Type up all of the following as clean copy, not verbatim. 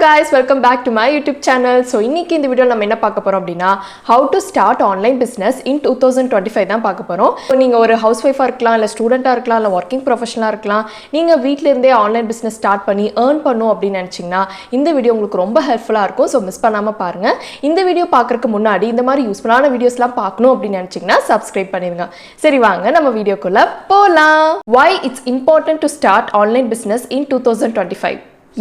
guys, welcome back to my YouTube channel. So இன்னைக்கு இந்த வீடியோல நம்ம என்ன பார்க்க போறோம் அப்படினா how to start online business in 2025 தான் பார்க்க போறோம். நீங்க ஒரு ஹவுஸ் வைஃபா இருக்கலாம் இல்ல ஸ்டூடெண்டா இருக்கலாம் இல்ல வர்க்கிங் ப்ரொஃபஷனலா இருக்கலாம். நீங்க வீட்ல இருந்தே ஆன்லைன் பிசினஸ் ஸ்டார்ட் பண்ணி earn பண்ணனும் அப்படி நினைச்சீங்கன்னா இந்த வீடியோ உங்களுக்கு ரொம்ப ஹெல்ப்ஃபுல்லா இருக்கும். So மிஸ் பண்ணாம பாருங்க. இந்த வீடியோ பார்க்கறதுக்கு முன்னாடி இந்த மாதிரி யூஸ்ஃபுல்லான வீடியோஸ்லாம் பார்க்கணும் அப்படி நினைச்சீங்கன்னா subscribe பண்ணிருங்க. சரி வாங்க நம்ம வீடியோக்குள்ள போலாம். Why it's important to start online business in 2025?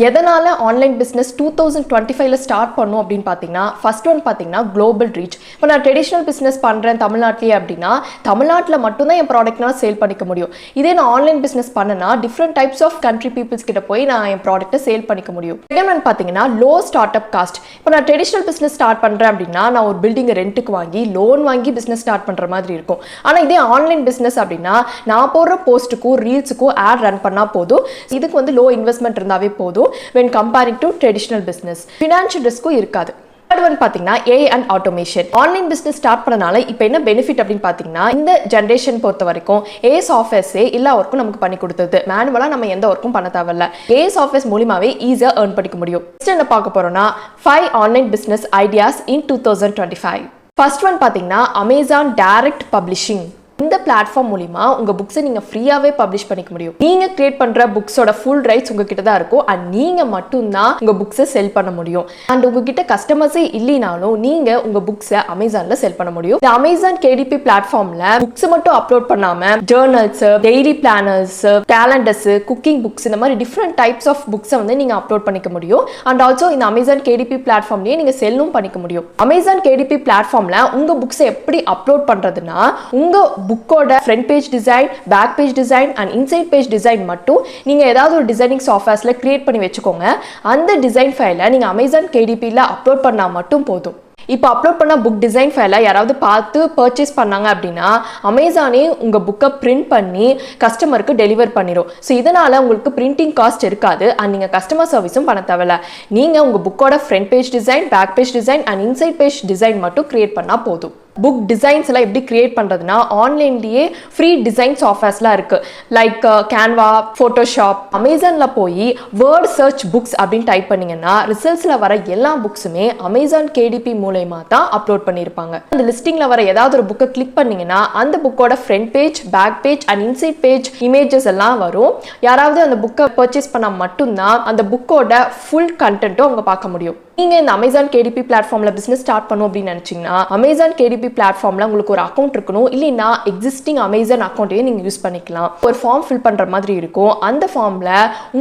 எதனால ஆன்லைன் பிஸ்னஸ் 2025ல ஸ்டார்ட் பண்ணும் அப்படின்னு பார்த்தீங்கன்னா ஃபர்ஸ்ட் ஒன் பார்த்தீங்கன்னா குளோபல் ரீச். இப்போ நான் ட்ரெடிஷ்னல் பிஸ்னஸ் பண்ணுறேன் தமிழ்நாட்டிலே அப்படின்னா தமிழ்நாட்டில் மட்டும்தான் என் ப்ராடக்ட்னால் சேல் பண்ணிக்க முடியும். இதே நான் ஆன்லைன் பிஸ்னஸ் பண்ணனா different types of country peoples கிட்ட போய் நான் என் ப்ராடக்ட்டை சேல் பண்ணிக்க முடியும். செகண்ட் ஒன் பார்த்தீங்கன்னா லோ ஸ்டார்ட் அப் காஸ்ட். இப்போ நான் ட்ரெடிஷ்னல் பிஸ்னஸ் ஸ்டார்ட் பண்ணுறேன் அப்படின்னா நான் ஒரு பில்டிங்கை ரெண்ட்டுக்கு வாங்கி லோன் வாங்கி பிஸ்னஸ் ஸ்டார்ட் பண்ணுற மாதிரி இருக்கும். ஆனால் இதே ஆன்லைன் பிஸ்னஸ் அப்படின்னா நான் போடுற போஸ்ட்டுக்கும் ரீல்ஸுக்கும் ஆட் ரன் பண்ணால் போதும். இதுக்கு வந்து லோ இன்வெஸ்ட்மெண்ட் இருந்தாவே போதும் when comparing to traditional business. Financial risk இருக்காது. Third one பாத்தீங்கன்னா AI and automation. Online business start பண்ணனால இப்போ என்ன பெனிஃபிட் அப்படின்னு பாத்தீங்கன்னா இந்த ஜெனரேஷன் பொறுத்த வரைக்கும் AI சாஃப்ட்வேர்ஸே எல்லா ஒர்க்கும் நமக்கு பண்ணி கொடுத்தது. மேனுவலா நம்ம எந்த ஒர்க்கும் பண்ண தேவையில்ல. AI சாஃப்ட்வேர்ஸ் மூலமாவே ஈஸியா earn பண்ணிக்க முடியும். நெக்ஸ்ட் என்ன பார்க்க போறோம்னா 5 online business ideas in 2025. First one பாத்தீங்கன்னா அமேசான் டைரக்ட் பப்ளிஷிங். இந்த பிளாட்ஃபார்ம் மூலமா உங்க புக்ஸை நீங்க ஃப்ரீயாவே பப்ளிஷ் பண்ணிக்க முடியும். நீங்க கிரியேட் பண்ற புக்ஸோட ஃபுல் ரைட்ஸ் உங்ககிட்ட தான் இருக்கும். அண்ட் நீங்க மட்டும்தான் உங்க புக்ஸை செல் பண்ண முடியும். அண்ட் உங்ககிட்ட கஸ்டமர்ஸே இல்லைனாலும் நீங்க உங்க புக்ஸை அமேசான்ல செல் பண்ண முடியும். இந்த அமேசான் கேடிபி பிளாட்ஃபார்ம்ல புக்ஸ் மட்டும் அப்லோட் பண்ணாம journals, daily planners, calendars, cooking books இந்த மாதிரி டிஃப்ரெண்ட் டைப்ஸ் ஆஃப் புக்ஸை வந்து நீங்க அப்லோட் பண்ணிக்க முடியும். அண்ட் ஆல்சோ இந்த அமேசான் கேடிபி பிளாட்ஃபார்ம்லயே நீங்க செல்லும் பண்ணிக்க முடியும். அமேசான் கேடிபி பிளாட்ஃபார்ம்ல உங்க புக்ஸை எப்படி அப்லோட் பண்றதுன்னா உங்க புக்கோட front page design, back page design and inside page design மட்டும் நீங்க ஏதாவது ஒரு டிசைனிங் சாஃப்ட்வேர்ஸ்ல கிரியேட் பண்ணி வச்சுக்கோங்க. அந்த டிசைன் ஃபைலை நீங்க அமேசான் கேடிபில அப்லோட் பண்ணா மட்டும் போதும். இப்போ அப்லோட் பண்ண புக் டிசைன் ஃபைலை யாராவது பார்த்து பர்ச்சேஸ் பண்ணாங்க அப்படின்னா அமேசானே உங்கள் புக்கை பிரிண்ட் பண்ணி கஸ்டமருக்கு டெலிவர் பண்ணிடும். ஸோ இதனால் உங்களுக்கு பிரிண்டிங் காஸ்ட் இருக்காது. அண்ட் நீங்கள் கஸ்டமர் சர்வீஸும் பண்ண தேவையில்ல. நீங்கள் உங்கள் புக்கோட front page design, back page design and inside page design மட்டும் கிரியேட் பண்ணால் போதும். புக் டிசைன்ஸ் எல்லாம் எப்படி கிரியேட் பண்ணுறதுனா ஆன்லைன்லேயே ஃப்ரீ டிசைன் சாஃப்ட்வேர்ஸ்லாம் இருக்குது. Like Canva, Photoshop. அமேசானில் போய் வேர்ட் சர்ச் புக்ஸ் அப்படின்னு டைப் பண்ணிங்கன்னா ரிசல்ட்ஸில் வர எல்லா புக்ஸுமே அமேசான் கேடிபி மூலயமா தான் அப்லோட் பண்ணியிருப்பாங்க. அந்த லிஸ்டிங்கில் வர ஏதாவது ஒரு புக்கை கிளிக் பண்ணிங்கன்னா அந்த புக்கோட front page, back page and inside page images எல்லாம் வரும். யாராவது அந்த புக்கை பர்ச்சேஸ் பண்ணால் மட்டும்தான் அந்த புக்கோட ஃபுல் கண்டென்ட்டும் அவங்க பார்க்க முடியும். நீங்கள் இந்த அமேசான் கேடிபி பிளாட்ஃபார்மில் பிஸ்னஸ் ஸ்டார்ட் பண்ணணும் அப்படின்னு நினச்சிங்கன்னா அமேசான் கேடிபி பிளாட்ஃபார்மில் உங்களுக்கு ஒரு அக்கௌண்ட் இருக்கணும். இல்லைன்னா எக்ஸிஸ்டிங் அமேசான் அக்கௌண்ட்டையும் நீங்கள் யூஸ் பண்ணிக்கலாம். ஒரு ஃபார்ம் ஃபில் பண்ணுற மாதிரி இருக்கும். அந்த ஃபார்மில்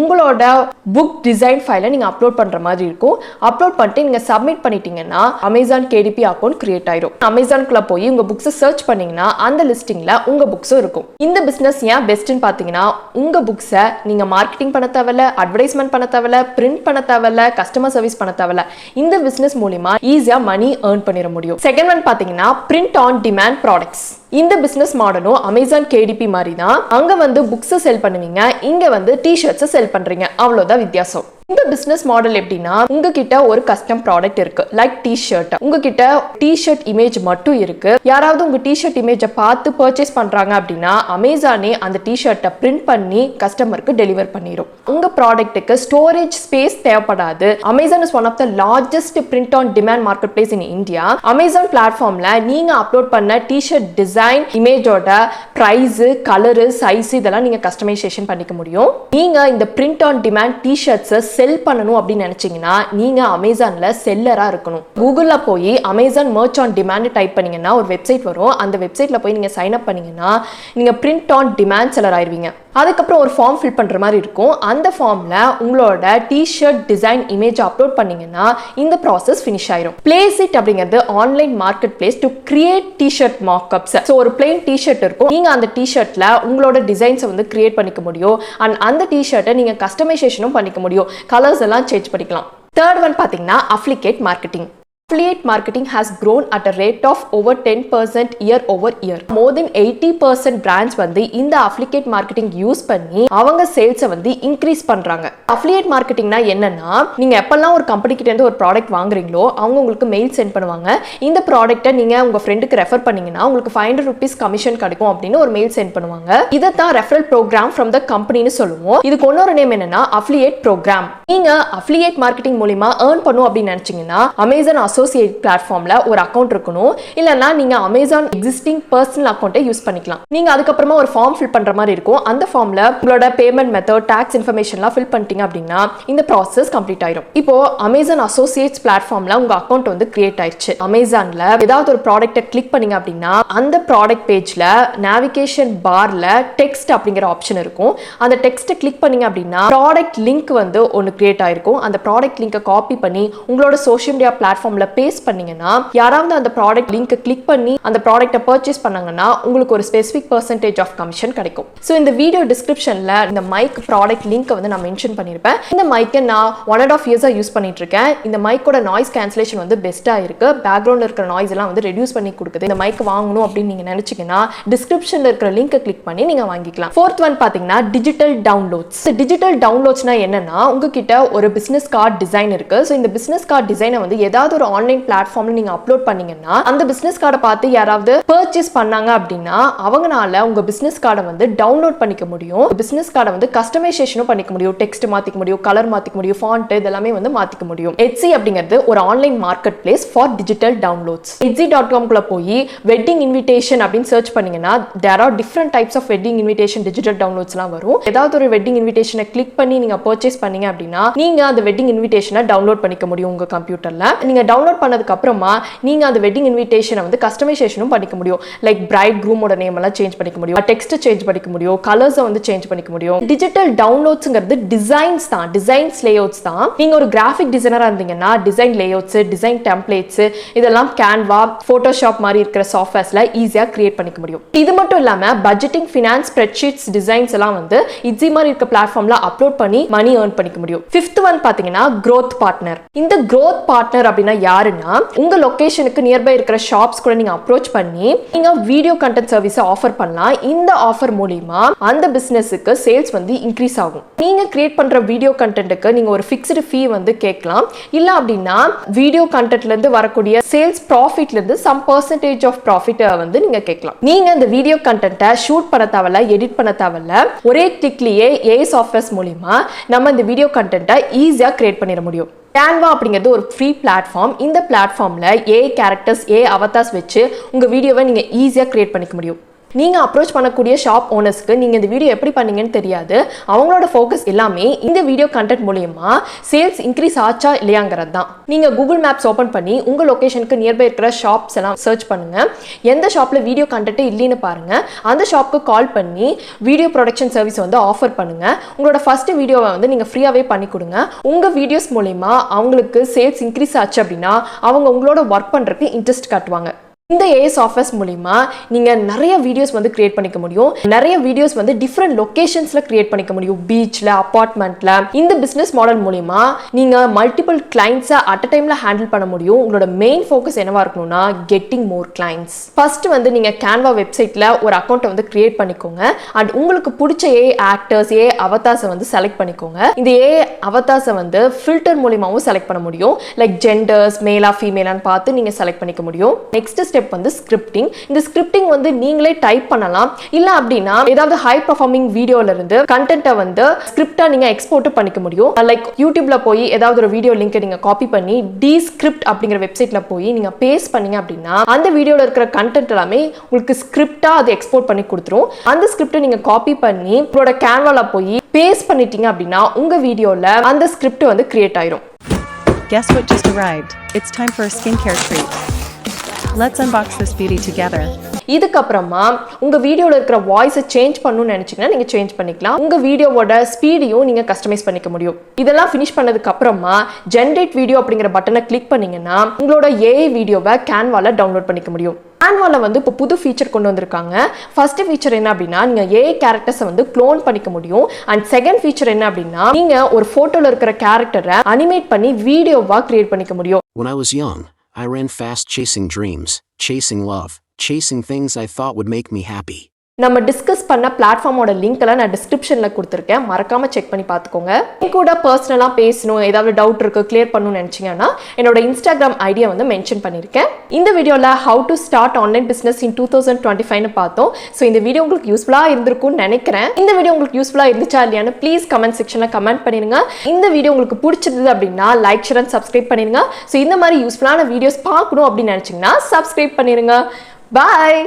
உங்களோட புக் டிசைன் ஃபைலை நீங்கள் அப்லோட் பண்ணுற மாதிரி இருக்கும். அப்லோட் பண்ணிட்டு நீங்கள் சப்மிட் பண்ணிட்டீங்கன்னா அமேசான் கேடிபி அக்கௌண்ட் கிரியேட் ஆயிடும். அமேசான்குள்ளே போய் உங்கள் புக்ஸை சர்ச் பண்ணிங்கன்னா அந்த லிஸ்டிங்கில் உங்கள் புக்ஸும் இருக்கும். இந்த பிஸ்னஸ் ஏன் பெஸ்ட்டுன்னு பார்த்தீங்கன்னா உங்கள் புக்ஸை நீங்கள் மார்க்கெட்டிங் பண்ண தேவையில்ல, அட்வர்டைஸ்மெண்ட் பண்ண தேவையில்ல, பிரிண்ட் பண்ண தேவையில்ல, கஸ்டமர் சர்வீஸ் பண்ண தேவையில்ல. இந்த பிசினஸ் மூலமா ஈஸியா மணி earn பண்ணிர முடியும். செகண்ட் ஒன் பாத்தீங்கன்னா print on demand products. இந்த பிசினஸ் மாடலும் அமேசான் கேடிபி மாதிரி தான். அங்க வந்து புக்ஸை செல் பண்ணுவீங்க, இங்க வந்து டி-ஷர்ட்ஸை செல் பண்றீங்க. அவ்வளவுதான் வித்தியாசம். இந்த பிசினஸ் மாடல் எப்படின்னா உங்ககிட்ட ஒரு கஸ்டம் ப்ராடக்ட் இருக்கு, லைக் டி-ஷர்ட். உங்ககிட்ட டி-ஷர்ட் இமேஜ் மட்டும் இருக்கு. யாராவது உங்க டி-ஷர்ட் இமேஜை பார்த்து பர்ச்சேஸ் பண்றாங்க அப்படின்னா அமேசானே அந்த டி-ஷர்ட்டை பிரிண்ட் பண்ணி கஸ்டமருக்கு டெலிவர் பண்ணிடும். உங்க ப்ராடக்ட்டுக்கு ஸ்டோரேஜ் ஸ்பேஸ் தேவைப்படாது. Amazon is one of the largest print on demand market place in India. Amazon பிளாட்ஃபார்ம்ல நீங்க அப்லோட் பண்ண டி-ஷர்ட் டிசைன், இமேஜோட பிரைஸ், கலர், சைஸ் இதெல்லாம் நீங்க கஸ்டமைசேஷன் பண்ணிக்க முடியும். நீங்க இந்த பிரிண்ட் ஆன் டிமாண்ட் டி-ஷர்ட்ஸை செல் பண்ணணும் அப்படின்னு நினைச்சீங்கன்னா நீங்க அமேசான்ல செல்லரா இருக்கணும். கூகுள்ல போய் Amazon merch on demand type பண்ணீங்கன்னா ஒரு வெப்சைட் வரும். அந்த வெப்சைட்ல போய் நீங்க சைன் அப் பண்ணீங்கன்னா நீங்க பிரிண்ட் ஆன் டிமாண்ட் செல்லர் ஆயிருவீங்க. அதுக்கப்புறம் ஒரு ஃபார்ம் ஃபில் பண்ற மாதிரி இருக்கும். அந்த ஃபார்ம்ல உங்களோட டி-ஷர்ட் டிசைன் இமேஜ் அப்லோட் பண்ணீங்கன்னா இந்த ப்ராசஸ் ஃபினிஷ் ஆயிரும். பிளேஸ் இட் அப்படிங்கிறது online market place to create T-shirt mockups. So ஒரு பிளெயின் டி-ஷர்ட் இருக்கும். நீங்க அந்த டி-ஷர்ட்ல உங்களோட டிசைன்ஸை வந்து கிரியேட் பண்ணிக்க முடியும். அண்ட் அந்த டி-ஷர்ட்டை நீங்க கஸ்டமைசேஷனும் பண்ணிக்க முடியும். கலர்ஸ் எல்லாம் சேஞ்ச் பண்ணிக்கலாம். தேர்ட் ஒன் பாத்தீங்கன்னா affiliate marketing. Affiliate marketing has grown at a rate of over 10% year over year. More than 80% brands வந்து இந்த affiliate marketing யூஸ் பண்ணி அவங்க சேல்ஸை வந்து இன்க்ரீஸ் பண்றாங்க. affiliate marketingனா என்னன்னா, நீங்க எப்பெல்லாம் ஒரு கம்பெனி கிட்ட இருந்து ஒரு ப்ராடக்ட் வாங்குறீங்களோ அவங்க உங்களுக்கு மெயில் சென்ட் பண்ணுவாங்க. இந்த ப்ராடக்ட்டை நீங்க உங்க ஃப்ரெண்டுக்கு ரெஃபர் பண்ணீங்கன்னா உங்களுக்கு 500 rupees கமிஷன் கிடைக்கும் அப்படின்னு ஒரு மெயில் சென்ட் பண்ணுவாங்க. இதை தான் ரெஃபரல் ப்ரோக்ராம் ஃப்ரம் த கம்பெனின்னு சொல்லுவோம். இதுக்கு இன்னொரு நேம் என்னன்னா affiliate program. நீங்க affiliate marketing மூலமா earn பண்ணும் அப்படின்னு நினைச்சீங்கன்னா அமேசான் அசோசியேட் பிளாட்ஃபார்ம்ல ஒரு அக்கவுண்ட் இருக்கணும். இல்லனா நீங்க அமேசான் எக்ஸிஸ்டிங் பர்சனல் அக்கவுண்ட்டை யூஸ் பண்ணிக்கலாம். நீங்க அதுக்கப்புறமா ஒரு ஃபார்ம் ஃபில் பண்ற மாதிரி இருக்கும். அந்த ஃபார்ம்ல உங்களோட பேமெண்ட் மெத்தட், டாக்ஸ் இன்ஃபர்மேஷன்லாம் ஃபில் பண்ணிட்டீங்க அப்படின்னா இந்த ப்ராசஸ் கம்ப்ளீட் ஆயிடும். இப்போ அமேசான் அசோசியேட்ஸ் பிளாட்ஃபார்ம்ல உங்க அக்கவுண்ட் வந்து கிரியேட் ஆயிடுச்சு. அமேசான்ல ஏதாவது ஒரு ப்ராடக்ட்டை கிளிக் பண்ணீங்க அப்படின்னா அந்த ப்ராடக்ட் பேஜ்ல நேவிகேஷன் பார்ல டெக்ஸ்ட் அப்படிங்கிற ஆப்ஷன் இருக்கும். அந்த டெக்ஸ்ட்டை கிளிக் பண்ணீங்க அப்படின்னா ப்ராடக்ட் லிங்க் வந்து ஒன்னு கிரியேட் ஆயிருக்கும். அந்த ப்ராடக்ட் லிங்கை காப்பி பண்ணி உங்களோட சோஷியல் மீடியா பிளாட்ஃபார்ம்ல பேஸ்ட் பண்ணீங்கன்னா யாராவது அந்த ப்ராடக்ட் லிங்க் கிளிக் பண்ணி அந்த ப்ராடக்ட்டை பர்ச்சேஸ் பண்ணாங்கன்னா உங்களுக்கு ஒரு ஸ்பெசிபிக் பெர்சன்டேஜ் ஆஃப் கமிஷன் கிடைக்கும். ஸோ இந்த வீடியோ டிஸ்கிரிப்ஷன்ல இந்த மைக் ப்ராடக்ட் லிங்க் வந்து நான் மென்ஷன் பண்ணியிருப்பேன். இந்த மைக்கை நான் 1.5 years யூஸ் பண்ணிட்டு இருக்கேன். இந்த மைக்கோட நாய்ஸ் கேன்சலேஷன் வந்து பெஸ்டா இருக்கு. பேக்ரவுண்ட்ல இருக்கிற நாய்ஸ் எல்லாம் வந்து ரெடியூஸ் பண்ணி கொடுக்குது. இந்த மைக் வாங்கணும் அப்படின்னு நீங்க நினைச்சீங்கன்னா டிஸ்கிரிப்ஷன்ல இருக்கிற லிங்கை கிளிக் பண்ணி நீங்க வாங்கிக்கலாம். ஃபோர்த் ஒன் பாத்தீங்கன்னா டிஜிட்டல் டவுன்லோட்ஸ். டிஜிட்டல் டவுன்லோட்ஸ்னா என்னன்னா, உங்ககிட்ட ஒரு பிசினஸ் கார்டு டிசைன் இருக்கு. ஸோ இந்த பிசினஸ் கார்டு டிசைனை வந்து ஏதாவது ஒரு ஆன்லைன் பிளாட்ஃபார்ம்ல நீங்க அப்லோட் பண்ணீங்கன்னா அந்த பிசினஸ் கார்டை பார்த்து யாராவது பர்ச்சேஸ் பண்ணாங்க அப்படின்னா அவங்கனால உங்க பிசினஸ் கார்டை வந்து டவுன்லோட் பண்ணிக்க முடியும். பிசினஸ் கார்டை வந்து கஸ்டமைசேஷனும் பண்ணிக்க முடியும். டெக்ஸ்ட் மாத்திக்க முடியும், கலர் மாத்திக்க முடியும், ஃபாண்ட் இதெல்லாமே வந்து மாத்திக்க முடியும். Etsy அப்படிங்கிறது ஒரு online market place for digital downloads. Etsy.com குள்ள போய் வெட்டிங் இன்விடேஷன் அப்படின்னு சர்ச் பண்ணீங்கன்னா there are different types of wedding invitation digital டவுன்லோட்ஸ்லாம் வரும். ஏதாவது ஒரு வெட்டிங் இன்விடேஷனை கிளிக் பண்ணி நீங்க பர்ச்சேஸ் பண்ணீங்க அப்படின்னா நீங்க அந்த வெட்டிங் இன்விடேஷனை டவுன்லோட் பண்ணிக்க முடியும் உங்க கம்ப்யூட்டர்ல. நீங்க டவுன்லோட் பண்ணதுக்கு அப்புறமா நீங்க அந்த வெட்டிங் இன்விடேஷனை வந்து கஸ்டமைசேஷனும் பண்ணிக்க முடியும். லைக் பிரைட் க்ரூமோட நேம் எல்லாம் சேஞ்ச் பண்ணிக்க முடியும், டெக்ஸ்ட் சேஞ்ச் பண்ணிக்க முடியும், கலர்ஸை வந்து சேஞ்ச் பண்ணிக்க முடியும். டிஜிட்டல் டவுன்லோட்ஸ்ங்கிறது டிசைன்ஸ் தான், டிசைன்ஸ் லேஅவுட்ஸ் தான். நீங்க ஒரு கிராஃபிக் டிசைனரா இருந்தீங்கன்னா டிசைன் லேஅவுட்ஸ், டிசைன் டெம்ப்ளேட்ஸ் இதெல்லாம் கேன்வா, போட்டோஷாப் மாதிரி இருக்கிற சாஃப்ட்வேர்ஸ்ல ஈஸியா கிரியேட் பண்ணிக்க முடியும். இது மட்டும் இல்லாம பட்ஜெட்டிங், ஃபினான்ஸ், ஸ்ப்ரெட்ஷீட்ஸ் டிசைன்ஸ் எல்லாம் வந்து Etsy மாதிரி இருக்க பிளாட்ஃபார்ம்ல அப்லோட் பண்ணி மணி earn பண்ணிக்க முடியும். ஃபிஃப்த் ஒன் பாத்தீங்கன்னா growth partner. இந்த growth partner அப்படின்னா யாருன்னா, உங்க லொகேஷனுக்கு நியர்பை இருக்கிற ஷாப்ஸ் கூட நீங்க அப்ரோச் பண்ணி நீங்க வீடியோ கண்டென்ட் சர்வீஸ் ஆஃபர் பண்ணலாம். இந்த ஆஃபர் மூலமா அந்த பிசினஸுக்கு சேல்ஸ் வந்து இன்க்ரீஸ் ஆகும். நீங்க கிரியேட் பண்ற வீடியோ கண்டென்ட்க்கு நீங்க ஒரு ஃபிக்ஸ்டு ஃபீ வந்து கேட்கலாம். இல்ல அப்படின்னா வீடியோ கண்டென்ட்ல இருந்து வரக்கூடிய சேல்ஸ் ப்ராஃபிட்ல இருந்து சம் பெர்சன்டேஜ் ஆஃப் ப்ராஃபிட் வந்து நீங்க கேட்கலாம். நீங்க இந்த வீடியோ கண்டென்ட்டை ஷூட் பண்ண தேவையில்ல, எடிட் பண்ண தேவையில்ல. ஒரே கிளிக்லயே ஏஐ சாஃப்ட்வேர்ஸ் மூலமா நம்ம இந்த வீடியோ கண்டென்ட்டை ஈஸியா கிரியேட் பண்ணிட முடியும். கேன்வா அப்படிங்கிறது ஒரு ஃப்ரீ பிளாட்ஃபார்ம். இந்த பிளாட்ஃபார்ம்ல ஏஐ கேரக்டர்ஸ், ஏஐ அவதார்ஸ் வச்சு உங்க வீடியோவை நீங்க ஈஸியா கிரியேட் பண்ணிக்க முடியும். நீங்க அப்ரோச் பண்ணக்கூடிய ஷாப் ஓனர்ஸ்க்கு நீங்க இந்த வீடியோ எப்படி பண்ணீங்கன்னு தெரியாது. அவங்களோட ஃபோக்கஸ் எல்லாமே இந்த வீடியோ கண்டென்ட் மூலமா சேல்ஸ் இன்க்ரீஸ் ஆச்சா இல்லையாங்கிறது தான். நீங்க கூகுள் மேப்ஸ் ஓபன் பண்ணி உங்க லொகேஷனுக்கு நியர்பை இருக்கிற ஷாப்ஸ் எல்லாம் சர்ச் பண்ணுங்க. எந்த ஷாப்ல வீடியோ கண்டென்ட் இல்லைன்னு பாருங்க. அந்த ஷாப்க்கு கால் பண்ணி வீடியோ ப்ரொடக்ஷன் சர்வீஸ் வந்து ஆஃபர் பண்ணுங்க. உங்களோட ஃபர்ஸ்ட் வீடியோவை வந்து நீங்க ஃப்ரீயாவே பண்ணி கொடுங்க. உங்க வீடியோஸ் மூலமா அவங்களுக்கு சேல்ஸ் இன்க்ரீஸ் ஆச்சு அப்படின்னா அவங்க உங்களோட ஒர்க் பண்றதுக்கு இன்ட்ரெஸ்ட் காட்டுவாங்க. இந்த ஏஐ சாஃப்ட்வேர்ஸ் மூலமா நீங்க நிறைய வீடியோஸ் வந்து கிரியேட் பண்ணிக்க முடியும். நிறைய வீடியோஸ் வந்து டிஃப்ரெண்ட் லொகேஷன்ஸ்ல கிரியேட் பண்ணிக்க முடியும். பீச்ல, அபார்ட்மெண்ட்ல. இந்த பிசினஸ் மாடல் மூலமா நீங்க மல்டிபிள் கிளைண்ட்ஸை அட் அ டைம்ல ஹேண்டில் பண்ண முடியும். உங்களோட மெயின் ஃபோக்கஸ் என்னவா இருக்கணும்னா கெட்டிங் மோர் கிளைண்ட்ஸ். ஃபர்ஸ்ட் வந்து நீங்க கேன்வா வெப்சைட்ல ஒரு அக்கௌண்ட்டை வந்து கிரியேட் பண்ணிக்கோங்க. அண்ட் உங்களுக்கு பிடிச்ச ஏஐ ஆக்டர்ஸ், ஏஐ அவதார்ஸை வந்து செலக்ட் பண்ணிக்கோங்க. இந்த ஏஐ அவதார்ஸை வந்து ஃபில்டர் மூலமாவும் செலக்ட் பண்ண முடியும். லைக் ஜெண்டர்ஸ், மேலா ஃபீமேலான்னு பார்த்து நீங்க செலக்ட் பண்ணிக்க முடியும். நெக்ஸ்ட் ஸ்டெப் வந்து ஸ்கிரிப்டிங். இந்த ஸ்கிரிப்டிங் வந்து நீங்களே டைப் பண்ணலாம். இல்ல அப்படின்னா ஏதாவது ஹை பெர்ஃபார்மிங் வீடியோல இருந்து கண்டென்ட்டை வந்து ஸ்கிரிப்டா நீங்க எக்ஸ்போர்ட் பண்ணிக்க முடியும். லைக் யூடியூப்ல போய் ஏதாவது ஒரு வீடியோ லிங்க் நீங்க காப்பி பண்ணி டிஸ்கிரிப்ட் அப்படிங்கிற வெப்சைட்ல போய் நீங்க பேஸ்ட் பண்ணீங்க அப்படின்னா அந்த வீடியோல இருக்கிற கண்டென்ட் எல்லாமே உங்களுக்கு ஸ்கிரிப்டா அது எக்ஸ்போர்ட் பண்ணி கொடுத்துரும். அந்த ஸ்கிரிப்டை நீங்க காப்பி பண்ணி உங்களோட கேன்வால போய் பேஸ்ட் பண்ணிட்டீங்க அப்படின்னா உங்க வீடியோல அந்த ஸ்கிரிப்ட் வந்து கிரியேட் ஆயிரும். Guess what just arrived? It's time for a skincare treat. Let's unbox this beauty together. இதுக்கப்புறமா உங்க வீடியோல இருக்கிற வாய்ஸை சேஞ்ச் பண்ணணும்னு நினைச்சீங்கன்னா நீங்க சேஞ்ச் பண்ணிக்கலாம். உங்க வீடியோவோட ஸ்பீடையும் நீங்க கஸ்டமைஸ் பண்ணிக்க முடியும். இதெல்லாம் ஃபினிஷ் பண்ணதுக்கு அப்புறமா ஜெனரேட் வீடியோ அப்படிங்கிற பட்டனை கிளிக் பண்ணீங்கன்னா உங்களோட ஏஐ வீடியோவை கேன்வால டவுன்லோட் பண்ணிக்க முடியும். கேன்வால வந்து இப்போ புது ஃபீச்சர் கொண்டு வந்திருக்காங்க. ஃபர்ஸ்ட் ஃபீச்சர் என்ன அப்படின்னா நீங்க ஏஐ கேரக்டர்ஸை வந்து க்ளோன் பண்ணிக்க முடியும். அண்ட் செகண்ட் ஃபீச்சர் என்ன அப்படின்னா நீங்க ஒரு போட்டோல இருக்கிற கேரக்டரை அனிமேட் பண்ணி வீடியோவா கிரியேட் பண்ணிக்க முடியும். When I was young, I ran fast chasing dreams, chasing love, chasing things I thought would make me happy. நம்ம டிஸ்கஸ் பண்ண பிளாட்ஃபார்மோட லிங்க்லாம் நான் டிஸ்கிரிப்ஷனில் கொடுத்துருக்கேன், மறக்காமல் செக் பண்ணி பார்த்துக்கோங்க. என் கூட பர்சனலாக பேசணும், ஏதாவது டவுட் இருக்குது கிளியர் பண்ணணும்னு நினச்சிங்கன்னா என்னோட இன்ஸ்டாகிராம் ஐடியா வந்து மென்ஷன் பண்ணியிருக்கேன். இந்த வீடியோவில் how to start online business in 2025 பார்த்தோம். ஸோ இந்த வீடியோ உங்களுக்கு யூஸ்ஃபுல்லாக இருந்திருக்கும்னு நினைக்கிறேன். இந்த வீடியோ உங்களுக்கு யூஸ்ஃபுல்லாக இருந்துச்சா இல்லையான்னு ப்ளீஸ் கமெண்ட் செக்ஷனில் கமெண்ட் பண்ணிடுங்க. இந்த வீடியோ உங்களுக்கு பிடிச்சிருந்தது அப்படின்னா லைக், ஷேர் அண்ட் சப்ஸ்கிரைப் பண்ணிடுங்க. ஸோ இந்த மாதிரி யூஸ்ஃபுல்லான வீடியோஸ் பார்க்கணும் அப்படின்னு நினச்சிங்கன்னா சப்ஸ்கிரைப் பண்ணிடுங்க. பாய்.